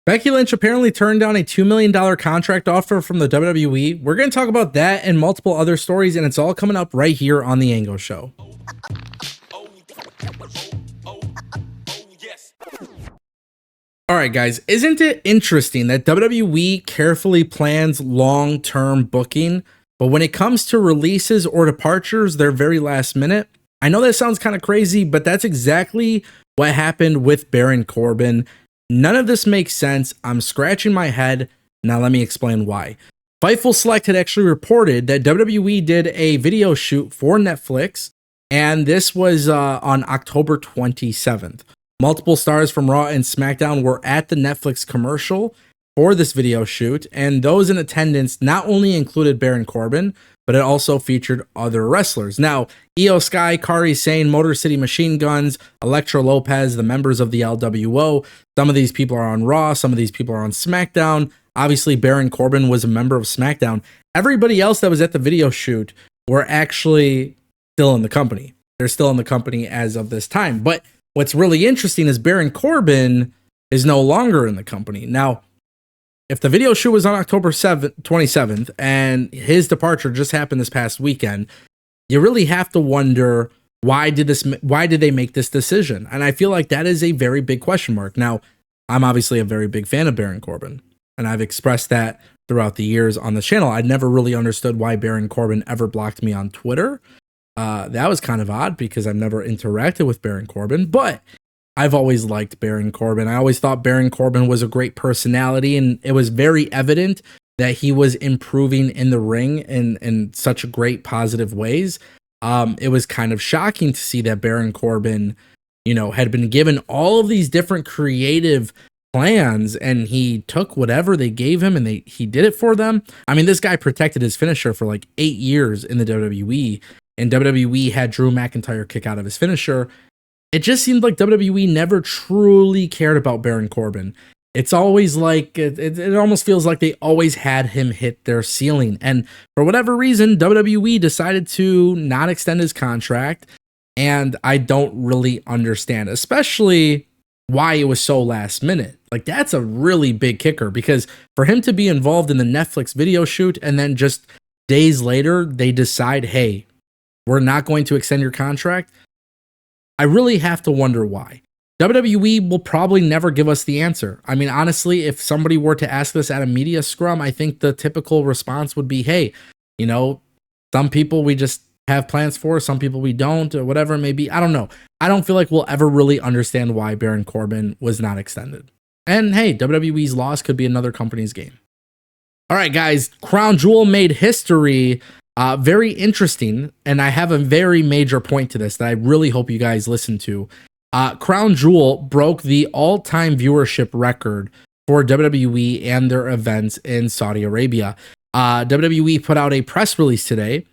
Becky Lynch apparently turned down a $2 million contract offer from the WWE. We're going to talk about that and multiple other stories, and it's all coming up right here on The Ango Show. All right, guys, isn't it interesting that WWE carefully plans long-term booking, but when it comes to releases or departures, they're very last minute? I know that sounds kind of crazy, but that's exactly what happened with Baron Corbin. None of this makes sense. I'm scratching my head. Now let me explain why. Fightful Select had actually reported that WWE did a video shoot for Netflix, and this was on October 27th. Multiple stars from Raw and SmackDown were at the Netflix commercial for this video shoot, and those in attendance not only included Baron Corbin, but it also featured other wrestlers. Now, Io Sky, Kairi Sane, Motor City Machine Guns, Elektra Lopez, the members of the LWO, some of these people are on Raw, some of these people are on SmackDown. Obviously, Baron Corbin was a member of SmackDown. Everybody else that was at the video shoot were actually still in the company. They're still in the company as of this time. But what's really interesting is Baron Corbin is no longer in the company. Now, if the video shoot was on October 27th and his departure just happened this past weekend, you really have to wonder why did they make this decision? And I feel like that is a very big question mark. Now, I'm obviously a very big fan of Baron Corbin, and I've expressed that throughout the years on the channel. I never really understood why Baron Corbin ever blocked me on Twitter. That was kind of odd because I've never interacted with Baron Corbin, but I've always liked Baron Corbin. I always thought Baron Corbin was a great personality, and it was very evident that he was improving in the ring in such great positive ways. It was kind of shocking to see that Baron Corbin, had been given all of these different creative plans, and he took whatever they gave him and he did it for them. I mean, this guy protected his finisher for like 8 years in the WWE, and WWE had Drew McIntyre kick out of his finisher. It just seemed like WWE never truly cared about Baron Corbin. It's always like, it almost feels like they always had him hit their ceiling. And for whatever reason, WWE decided to not extend his contract. And I don't really understand, especially why it was so last minute. Like, that's a really big kicker, because for him to be involved in the Netflix video shoot and then just days later, they decide, hey, we're not going to extend your contract. I really have to wonder why. WWE will probably never give us the answer. I mean, honestly, if somebody were to ask this at a media scrum, I think the typical response would be, hey, some people we just have plans for, some people we don't, or whatever it may be. I don't know. I don't feel like we'll ever really understand why Baron Corbin was not extended. And hey, WWE's loss could be another company's game. All right, guys, Crown Jewel made history. Very interesting, and I have a very major point to this that I really hope you guys listen to. Crown Jewel broke the all-time viewership record for WWE and their events in Saudi Arabia. WWE put out a press release today,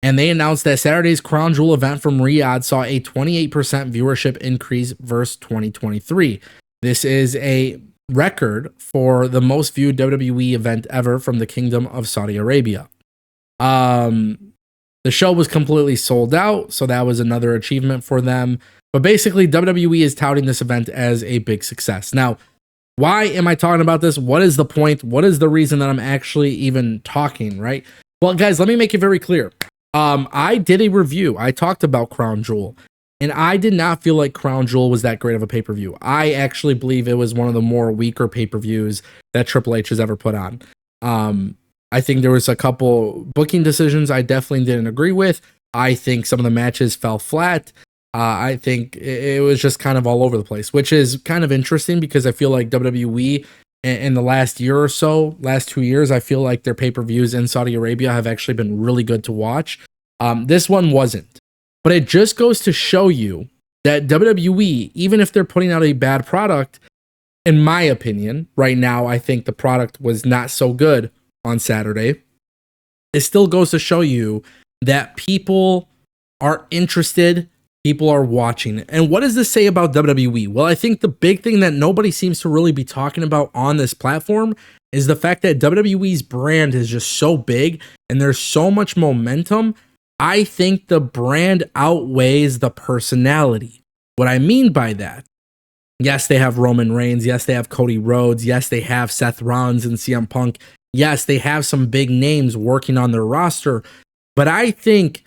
and they announced that Saturday's Crown Jewel event from Riyadh saw a 28% viewership increase versus 2023. This is a record for the most viewed WWE event ever from the Kingdom of Saudi Arabia. The show was completely sold out, so that was another achievement for them. But basically, WWE is touting this event as a big success. Now, why am I talking about this? What is the point? What is the reason that I'm actually even talking, right? Well, guys, let me make it very clear. I did a review. I talked about Crown Jewel, and I did not feel like Crown Jewel was that great of a pay-per-view. I actually believe it was one of the more weaker pay-per-views that Triple H has ever put on. I think there was a couple booking decisions I definitely didn't agree with. I think some of the matches fell flat. I think it was just kind of all over the place, which is kind of interesting because I feel like WWE in the last year or so, last 2 years, I feel like their pay-per-views in Saudi Arabia have actually been really good to watch. This one wasn't. But it just goes to show you that WWE, even if they're putting out a bad product, in my opinion, right now, I think the product was not so good on Saturday. It still goes to show you that people are interested, people are watching. And what does this say about WWE? Well, I think the big thing that nobody seems to really be talking about on this platform is the fact that WWE's brand is just so big and there's so much momentum. I think the brand outweighs the personality. What I mean by that Yes, they have Roman Reigns. Yes, they have Cody Rhodes. Yes, they have Seth Rollins and CM Punk. Yes, they have some big names working on their roster. But I think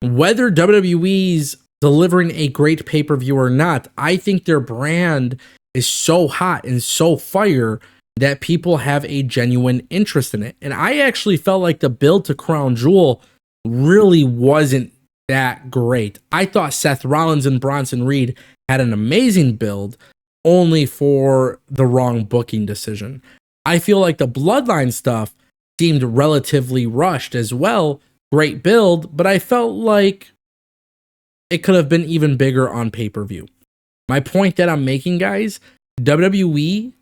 whether WWE's delivering a great pay-per-view or not, I think their brand is so hot and so fire that people have a genuine interest in it. And I actually felt like the build to Crown Jewel really wasn't that great. I thought Seth Rollins and Bronson Reed had an amazing build, only for the wrong booking decision. I feel like the Bloodline stuff seemed relatively rushed as well. Great build, but I felt like it could have been even bigger on pay-per-view. My point that I'm making, guys, WWE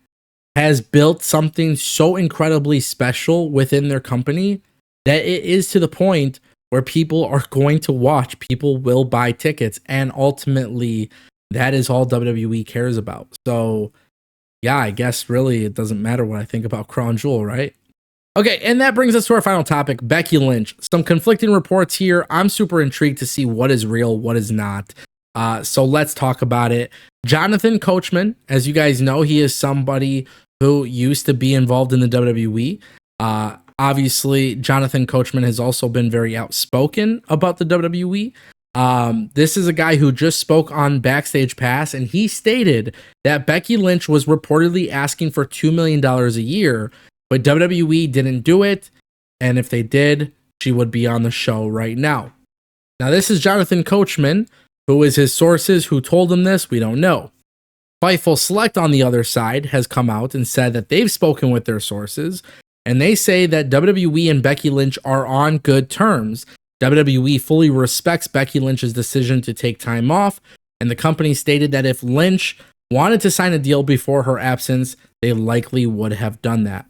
has built something so incredibly special within their company that it is to the point where people are going to watch, people will buy tickets, and ultimately that is all WWE cares about. So yeah, I guess really it doesn't matter what I think about Crown Jewel, right? Okay, and that brings us to our final topic, Becky Lynch. Some conflicting reports here. I'm super intrigued to see what is real, what is not. So let's talk about it. Jonathan Coachman, as you guys know, he is somebody who used to be involved in the WWE. Obviously, Jonathan Coachman has also been very outspoken about the WWE. This is a guy who just spoke on Backstage Pass, and he stated that Becky Lynch was reportedly asking for $2 million a year, but WWE didn't do it, and if they did, she would be on the show right now. Now, this is Jonathan Coachman. Who is his sources? Who told him this? We don't know. Fightful Select, on the other side, has come out and said that they've spoken with their sources, and they say that WWE and Becky Lynch are on good terms. WWE fully respects Becky Lynch's decision to take time off, and the company stated that if Lynch wanted to sign a deal before her absence, they likely would have done that.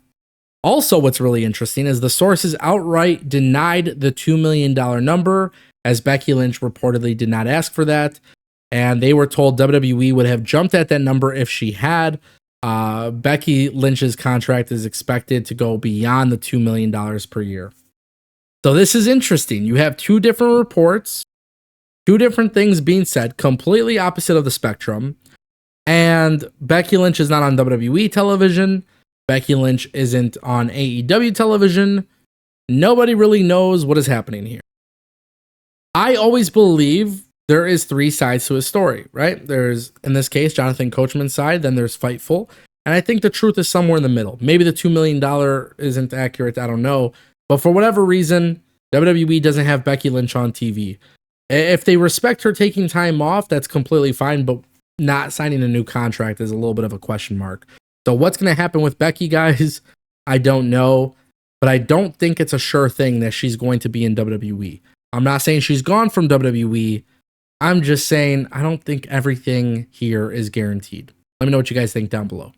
Also, what's really interesting is the sources outright denied the $2 million number, as Becky Lynch reportedly did not ask for that, and they were told WWE would have jumped at that number if she had. Becky Lynch's contract is expected to go beyond the $2 million per year. So this is interesting. You have two different reports, two different things being said, completely opposite of the spectrum, and Becky Lynch is not on WWE television. Becky Lynch isn't on AEW television. Nobody really knows what is happening here. I always believe there is three sides to a story, right? There's, in this case, Jonathan Coachman's side, then there's Fightful, and I think the truth is somewhere in the middle. Maybe the $2 million isn't accurate, I don't know, but for whatever reason, WWE doesn't have Becky Lynch on TV. If they respect her taking time off, that's completely fine, but not signing a new contract is a little bit of a question mark. So what's going to happen with Becky, guys? I don't know, but I don't think it's a sure thing that she's going to be in WWE. I'm not saying she's gone from WWE. I'm just saying I don't think everything here is guaranteed. Let me know what you guys think down below.